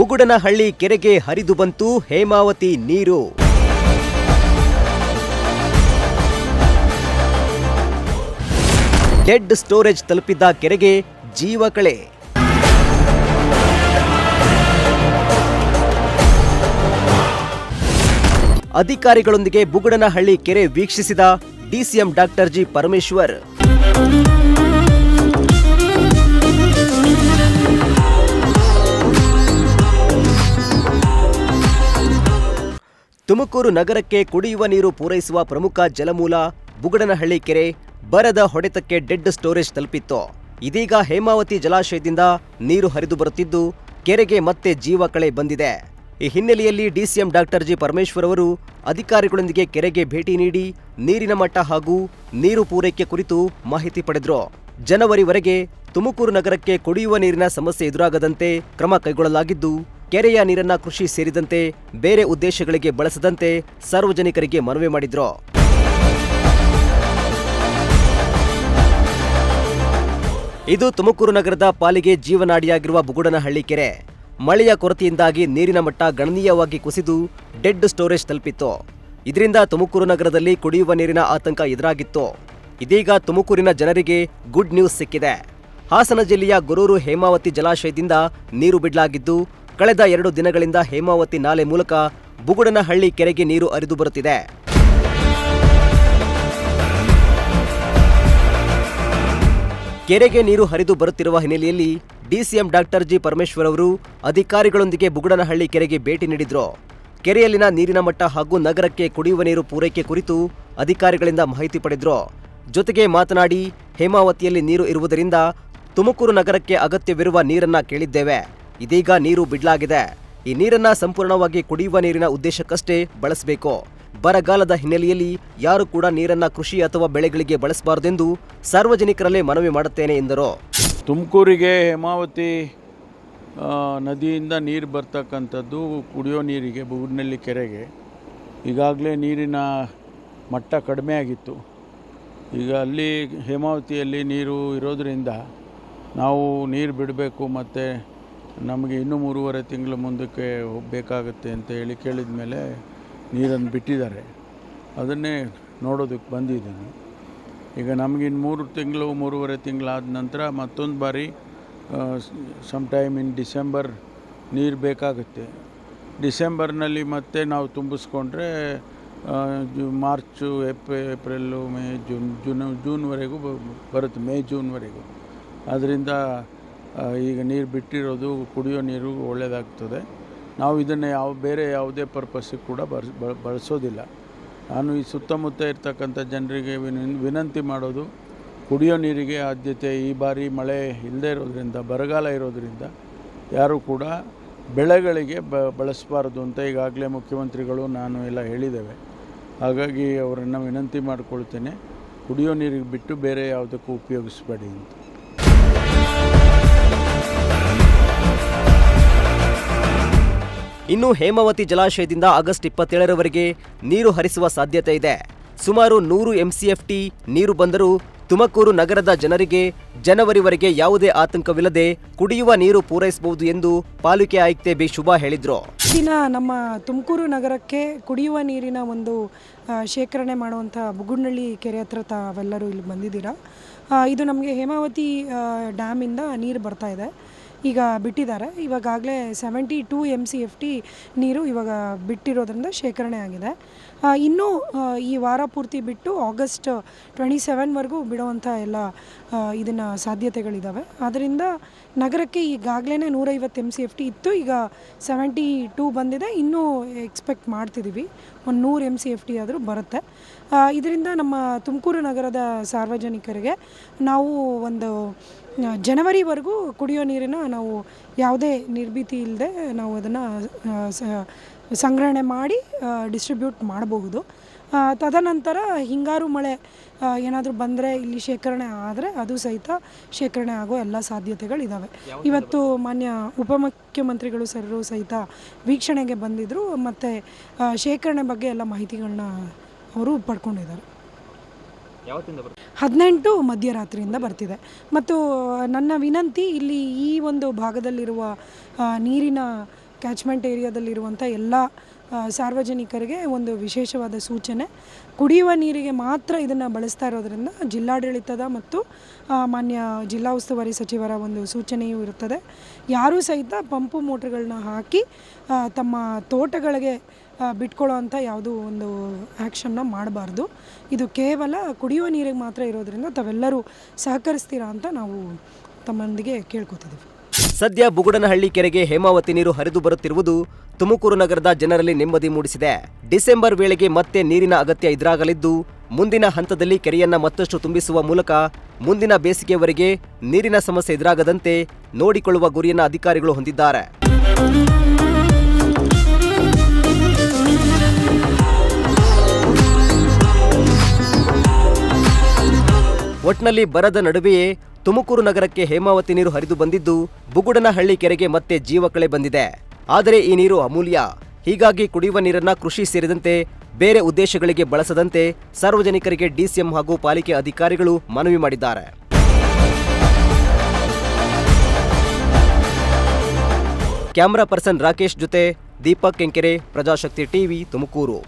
ಬುಗುಡನಹಳ್ಳಿ ಕೆರೆಗೆ ಹರಿದು ಬಂತು ಹೇಮಾವತಿ ನೀರು. ಡೆಡ್ ಸ್ಟೋರೇಜ್ ತಲುಪಿದ್ದ ಕೆರೆಗೆ ಜೀವ ಕಳೆ. ಅಧಿಕಾರಿಗಳೊಂದಿಗೆ ಬುಗುಡನಹಳ್ಳಿ ಕೆರೆ ವೀಕ್ಷಿಸಿದ DCM doctor G Parameshwar. Tumakuru ನಗರಕ್ಕೆ ಕುಡಿಯುವ ನೀರು ಪೂರೈಸುವ ಪ್ರಮುಖ ಜಲಮೂಲ ಬುಗುಡನಹಳ್ಳಿ ಕೆರೆ ಬರದ ಹೊಡೆತಕ್ಕೆ ಡೆಡ್ ಸ್ಟೋರೇಜ್ ತಲುಪಿತ್ತು. ಇದೀಗ ಹೇಮಾವತಿ ಜಲಾಶಯದಿಂದ ನೀರು ಹರಿದು ಬರುತ್ತಿದ್ದು ಕೆರೆಗೆ ಮತ್ತೆ ಜೀವ ಕಳೆ ಬಂದಿದೆ. ಈ ಹಿನ್ನೆಲೆಯಲ್ಲಿ ಡಿಸಿಎಂ ಡಾಕ್ಟರ್ ಜಿ ಪರಮೇಶ್ವರ್ ಅವರು ಅಧಿಕಾರಿಗಳೊಂದಿಗೆ ಕೆರೆಗೆ ಭೇಟಿ ನೀಡಿ ನೀರಿನ ಮಟ್ಟ ಹಾಗೂ ನೀರು ಪೂರೈಕೆ ಕುರಿತು ಮಾಹಿತಿ ಪಡೆದರು. ಜನವರಿವರೆಗೆ ತುಮಕೂರು ನಗರಕ್ಕೆ ಕುಡಿಯುವ ನೀರಿನ ಸಮಸ್ಯೆ ಎದುರಾಗದಂತೆ ಕ್ರಮ ಕೈಗೊಳ್ಳಲಾಗಿದ್ದು, ಕೆರೆಯ ನೀರನ್ನ ಕೃಷಿ ಸೇರಿದಂತೆ ಬೇರೆ ಉದ್ದೇಶಗಳಿಗೆ ಬಳಸದಂತೆ ಸಾರ್ವಜನಿಕರಿಗೆ ಮನವಿ ಮಾಡಿದ್ರು. ಇದು ತುಮಕೂರು ನಗರದ ಪಾಲಿಗೆ ಜೀವನಾಡಿಯಾಗಿರುವ ಬುಗುಡನಹಳ್ಳಿ ಕೆರೆ. ಮಳೆಯ ಕೊರತೆಯಿಂದಾಗಿ ನೀರಿನ ಮಟ್ಟ ಗಣನೀಯವಾಗಿ ಕುಸಿದು ಡೆಡ್ ಸ್ಟೋರೇಜ್ ತಲುಪಿತ್ತು. ಇದರಿಂದ ತುಮಕೂರು ನಗರದಲ್ಲಿ ಕುಡಿಯುವ ನೀರಿನ ಆತಂಕ ಎದುರಾಗಿತ್ತು. ಇದೀಗ ತುಮಕೂರಿನ ಜನರಿಗೆ ಗುಡ್ ನ್ಯೂಸ್ ಸಿಕ್ಕಿದೆ. ಹಾಸನ ಜಿಲ್ಲೆಯ ಗೊರೂರು ಹೇಮಾವತಿ ಜಲಾಶಯದಿಂದ ನೀರು ಬಿಡಲಾಗಿದ್ದು, ಕಳೆದ 2 ದಿನಗಳಿಂದ ಹೇಮಾವತಿ ನಾಲೆ ಮೂಲಕ ಬುಗುಡನಹಳ್ಳಿ ಕೆರೆಗೆ ನೀರು ಹರಿದು ಬರುತ್ತಿದೆ. ಕೆರೆಗೆ ನೀರು ಹರಿದು ಬರುತ್ತಿರುವ ಹಿನ್ನೆಲೆಯಲ್ಲಿ ಡಿಸಿಎಂ ಡಾಕ್ಟರ್ ಜಿ ಪರಮೇಶ್ವರ್ ಅವರು ಅಧಿಕಾರಿಗಳೊಂದಿಗೆ ಬುಗುಡನಹಳ್ಳಿ ಕೆರೆಗೆ ಭೇಟಿ ನೀಡಿದ್ರು. ಕೆರೆಯಲ್ಲಿನ ನೀರಿನ ಮಟ್ಟ ಹಾಗೂ ನಗರಕ್ಕೆ ಕುಡಿಯುವ ನೀರು ಪೂರೈಕೆ ಕುರಿತು ಅಧಿಕಾರಿಗಳಿಂದ ಮಾಹಿತಿ ಪಡೆದ್ರು. ಜೊತೆಗೆ ಮಾತನಾಡಿ, ಹೇಮಾವತಿಯಲ್ಲಿ ನೀರು ಇರುವುದರಿಂದ ತುಮಕೂರು ನಗರಕ್ಕೆ ಅಗತ್ಯವಿರುವ ನೀರನ್ನ ಕೇಳಿದ್ದೇವೆ. ಇದೀಗ ನೀರು ಬಿಡಲಾಗಿದೆ. ಈ ನೀರನ್ನ ಸಂಪೂರ್ಣವಾಗಿ ಕುಡಿಯುವ ನೀರಿನ ಉದ್ದೇಶಕ್ಕಷ್ಟೇ ಬಳಸಬೇಕು. ಬರಗಾಲದ ಹಿನ್ನೆಲೆಯಲ್ಲಿ ಯಾರು ಕೂಡ ನೀರನ್ನ ಕೃಷಿ ಅಥವಾ ಬೆಳೆಗಳಿಗೆ ಬಳಸಬಾರದೆಂದು ಸಾರ್ವಜನಿಕರಲ್ಲೇ ಮನವಿ ಮಾಡುತ್ತೇನೆ ಎಂದರು. ತುಮಕೂರಿಗೆ ಹೇಮಾವತಿ ನದಿಯಿಂದ ನೀರು ಬರ್ತಕ್ಕಂಥದ್ದು ಕುಡಿಯೋ ನೀರಿಗೆ ಬುಗುಡನಹಳ್ಳಿ ಕೆರೆಗೆ ಈಗಾಗಲೇ ನೀರಿನ ಮಟ್ಟ ಕಡಿಮೆ ಆಗಿತ್ತು. ಈಗ ಅಲ್ಲಿ ಹೇಮಾವತಿಯಲ್ಲಿ ನೀರು ಇರೋದರಿಂದ ನಾವು ನೀರು ಬಿಡಬೇಕು ಮತ್ತು ನಮಗೆ ಇನ್ನೂ 3.5 ತಿಂಗಳು ಮುಂದಕ್ಕೆ ಹೋಗಬೇಕಾಗತ್ತೆ ಅಂತ ಹೇಳಿ ಕೇಳಿದ ಮೇಲೆ ನೀರನ್ನು ಬಿಟ್ಟಿದ್ದಾರೆ. ಅದನ್ನೇ ನೋಡೋದಕ್ಕೆ ಬಂದಿದ್ದೀನಿ. ಈಗ ನಮಗಿನ್ನು 3.5 ತಿಂಗಳಾದ ನಂತರ ಮತ್ತೊಂದು ಬಾರಿ ಸಮ್ಟೈಮ್ ಇನ್ ಡಿಸೆಂಬರ್ ನೀರು ಬೇಕಾಗುತ್ತೆ. ಡಿಸೆಂಬರ್ನಲ್ಲಿ ಮತ್ತೆ ನಾವು ತುಂಬಿಸ್ಕೊಂಡ್ರೆ ಮಾರ್ಚು, ಏಪ್ರಿಲ್ಲು, ಮೇ, ಜೂನ್ವರೆಗೂ ಬರುತ್ತೆ. ಮೇ, ಜೂನ್ವರೆಗೂ. ಅದರಿಂದ ಈಗ ನೀರು ಬಿಟ್ಟಿರೋದು ಕುಡಿಯೋ ನೀರು ಒಳ್ಳೆಯದಾಗ್ತದೆ. ನಾವು ಇದನ್ನು ಬೇರೆ ಯಾವುದೇ ಪರ್ಪಸ್ಸಿಗೆ ಕೂಡ ಬಳಸೋದಿಲ್ಲ. ನಾನು ಈ ಸುತ್ತಮುತ್ತ ಇರ್ತಕ್ಕಂಥ ಜನರಿಗೆ ವಿನಂತಿ ಮಾಡೋದು, ಕುಡಿಯೋ ನೀರಿಗೆ ಆದ್ಯತೆ. ಈ ಬಾರಿ ಮಳೆ ಇಲ್ಲದೇ ಇರೋದ್ರಿಂದ, ಬರಗಾಲ ಇರೋದರಿಂದ ಯಾರೂ ಕೂಡ ಬೆಳೆಗಳಿಗೆ ಬಳಸಬಾರ್ದು ಅಂತ ಈಗಾಗಲೇ ಮುಖ್ಯಮಂತ್ರಿಗಳು ನಾನು ಎಲ್ಲ ಹೇಳಿದ್ದೇವೆ. ಹಾಗಾಗಿ ಅವರನ್ನು ವಿನಂತಿ ಮಾಡಿಕೊಳ್ತೇನೆ, ಕುಡಿಯೋ ನೀರಿಗೆ ಬಿಟ್ಟು ಬೇರೆ ಯಾವುದಕ್ಕೂ ಉಪಯೋಗಿಸಬೇಡಿ ಅಂತ. ಇನ್ನು ಹೇಮಾವತಿ ಜಲಾಶಯದಿಂದ ಆಗಸ್ಟ್ 27ರವರೆಗೆ ನೀರು ಹರಿಸುವ ಸಾಧ್ಯತೆ ಇದೆ. ಸುಮಾರು 100 MCFT ನೀರು ಬಂದರೂ ತುಮಕೂರು ನಗರದ ಜನರಿಗೆ ಜನವರಿವರೆಗೆ ಯಾವುದೇ ಆತಂಕವಿಲ್ಲದೆ ಕುಡಿಯುವ ನೀರು ಪೂರೈಸಬಹುದು ಎಂದು ಪಾಲಿಕೆ ಆಯುಕ್ತೆ ಬಿ ಶುಭಾ ಹೇಳಿದ್ರು. ದಿನ ನಮ್ಮ ತುಮಕೂರು ನಗರಕ್ಕೆ ಕುಡಿಯುವ ನೀರಿನ ಒಂದು ಶೇಖರಣೆ ಮಾಡುವಂಥ ಬುಗುಡನಹಳ್ಳಿ ಕೆರೆ ಹತ್ರ ತಾವೆಲ್ಲರೂ ಇಲ್ಲಿ ಬಂದಿದ್ದೀರಾ. ಇದು ನಮಗೆ ಹೇಮಾವತಿ ಡ್ಯಾಮಿಂದ ನೀರು ಬರ್ತಾ ಇದೆ. ಈಗ ಬಿಟ್ಟಿದ್ದಾರೆ. ಇವಾಗಲೇ 72 MCFT ನೀರು ಇವಾಗ ಬಿಟ್ಟಿರೋದ್ರಿಂದ ಶೇಖರಣೆ ಆಗಿದೆ. ಇನ್ನೂ ಈ ವಾರ ಪೂರ್ತಿ ಬಿಟ್ಟು ಆಗಸ್ಟ್ 27ವರೆಗೂ ಬಿಡುವಂಥ ಎಲ್ಲ ಇದನ್ನು ಸಾಧ್ಯತೆಗಳಿದ್ದಾವೆ. ಆದ್ದರಿಂದ ನಗರಕ್ಕೆ ಈಗಾಗಲೇ 150 MCFT ಇತ್ತು. ಈಗ 72 ಬಂದಿದೆ. ಇನ್ನೂ ಎಕ್ಸ್ಪೆಕ್ಟ್ ಮಾಡ್ತಿದ್ದೀವಿ ಒಂದು 100 MCFT ಆದರೂ ಬರುತ್ತೆ. ಇದರಿಂದ ನಮ್ಮ ತುಮಕೂರು ನಗರದ ಸಾರ್ವಜನಿಕರಿಗೆ ನಾವು ಒಂದು ಜನವರಿವರೆಗೂ ಕುಡಿಯೋ ನೀರಿನ ನಾವು ಯಾವುದೇ ನಿರ್ಭೀತಿ ಇಲ್ಲದೆ ನಾವು ಅದನ್ನು ಸಂಗ್ರಹಣೆ ಮಾಡಿ ಡಿಸ್ಟ್ರಿಬ್ಯೂಟ್ ಮಾಡಬಹುದು. ತದನಂತರ ಹಿಂಗಾರು ಮಳೆ ಏನಾದರೂ ಬಂದರೆ ಇಲ್ಲಿ ಶೇಖರಣೆ ಆದರೆ ಅದು ಸಹಿತ ಶೇಖರಣೆ ಆಗೋ ಎಲ್ಲ ಸಾಧ್ಯತೆಗಳಿದ್ದಾವೆ. ಇವತ್ತು ಮಾನ್ಯ ಉಪಮುಖ್ಯಮಂತ್ರಿಗಳು ಸರು ಸಹಿತ ವೀಕ್ಷಣೆಗೆ ಬಂದಿದ್ದರು ಮತ್ತು ಶೇಖರಣೆ ಬಗ್ಗೆ ಎಲ್ಲ ಮಾಹಿತಿಗಳನ್ನ ಅವರು ಪಡ್ಕೊಂಡಿದ್ದಾರೆ. 18 ಮಧ್ಯರಾತ್ರಿಯಿಂದ ಬರ್ತಿದೆ. ಮತ್ತು ನನ್ನ ವಿನಂತಿ, ಇಲ್ಲಿ ಈ ಒಂದು ಭಾಗದಲ್ಲಿರುವ ನೀರಿನ ಕ್ಯಾಚ್ಮೆಂಟ್ ಏರಿಯಾದಲ್ಲಿರುವಂಥ ಎಲ್ಲ ಸಾರ್ವಜನಿಕರಿಗೆ ಒಂದು ವಿಶೇಷವಾದ ಸೂಚನೆ. ಕುಡಿಯುವ ನೀರಿಗೆ ಮಾತ್ರ ಇದನ್ನು ಬಳಸ್ತಾ ಇರೋದ್ರಿಂದ ಜಿಲ್ಲಾಡಳಿತದ ಮತ್ತು ಮಾನ್ಯ ಜಿಲ್ಲಾ ಉಸ್ತುವಾರಿ ಸಚಿವರ ಒಂದು ಸೂಚನೆಯೂ ಇರುತ್ತದೆ. ಯಾರೂ ಸಹಿತ ಪಂಪು ಮೋಟ್ರ್ಗಳನ್ನ ಹಾಕಿ ತಮ್ಮ ತೋಟಗಳಿಗೆ ಬಿಟ್ಕೊಳ್ಳೋ ಅಂಥ ಯಾವುದೂ ಒಂದು ಆ್ಯಕ್ಷನ್ನ ಮಾಡಬಾರ್ದು. ಇದು ಕೇವಲ ಕುಡಿಯುವ ನೀರಿಗೆ ಮಾತ್ರ ಇರೋದ್ರಿಂದ ತಾವೆಲ್ಲರೂ ಸಹಕರಿಸ್ತೀರಾ ಅಂತ ನಾವು ತಮ್ಮೊಂದಿಗೆ ಕೇಳ್ಕೊತಿದ್ದೀವಿ. ಸದ್ಯ ಬುಗುಡನಹಳ್ಳಿ ಕೆರೆಗೆ ಹೇಮಾವತಿ ನೀರು ಹರಿದು ಬರುತ್ತಿರುವುದು ತುಮಕೂರು ನಗರದ ಜನರಲ್ಲಿ ನೆಮ್ಮದಿ ಮೂಡಿಸಿದೆ. ಡಿಸೆಂಬರ್ ವೇಳೆಗೆ ಮತ್ತೆ ನೀರಿನ ಅಗತ್ಯ ಎದುರಾಗಲಿದ್ದು, ಮುಂದಿನ ಹಂತದಲ್ಲಿ ಕೆರೆಯನ್ನ ಮತ್ತಷ್ಟು ತುಂಬಿಸುವ ಮೂಲಕ ಮುಂದಿನ ಬೇಸಿಗೆವರೆಗೆ ನೀರಿನ ಸಮಸ್ಯೆ ಎದುರಾಗದಂತೆ ನೋಡಿಕೊಳ್ಳುವ ಗುರಿಯನ್ನ ಅಧಿಕಾರಿಗಳು ಹೊಂದಿದ್ದಾರೆ. ಒಟ್ನಲ್ಲಿ ಬರದ ನಡುವೆಯೇ ತುಮಕೂರು ನಗರಕ್ಕೆ ಹೇಮಾವತಿ ನೀರು ಹರಿದು ಬಂದಿದ್ದು, ಬುಗುಡನಹಳ್ಳಿ ಕೆರೆಗೆ ಮತ್ತೆ ಜೀವಕಳೆ ಬಂದಿದೆ. ಆದರೆ ಈ ನೀರು ಅಮೂಲ್ಯ. ಹೀಗಾಗಿ ಕುಡಿಯುವ ನೀರನ್ನ ಕೃಷಿ ಸೇರಿದಂತೆ ಬೇರೆ ಉದ್ದೇಶಗಳಿಗೆ ಬಳಸದಂತೆ ಸಾರ್ವಜನಿಕರಿಗೆ ಡಿಸಿಎಂ ಹಾಗೂ ಪಾಲಿಕೆ ಅಧಿಕಾರಿಗಳು ಮನವಿ ಮಾಡಿದ್ದಾರೆ. ಕ್ಯಾಮರಾ ಪರ್ಸನ್ ರಾಕೇಶ್ ಜೊತೆ ದೀಪಕ್ ಕೆಂಕೆರೆ, ಪ್ರಜಾಶಕ್ತಿ ಟಿವಿ, ತುಮಕೂರು.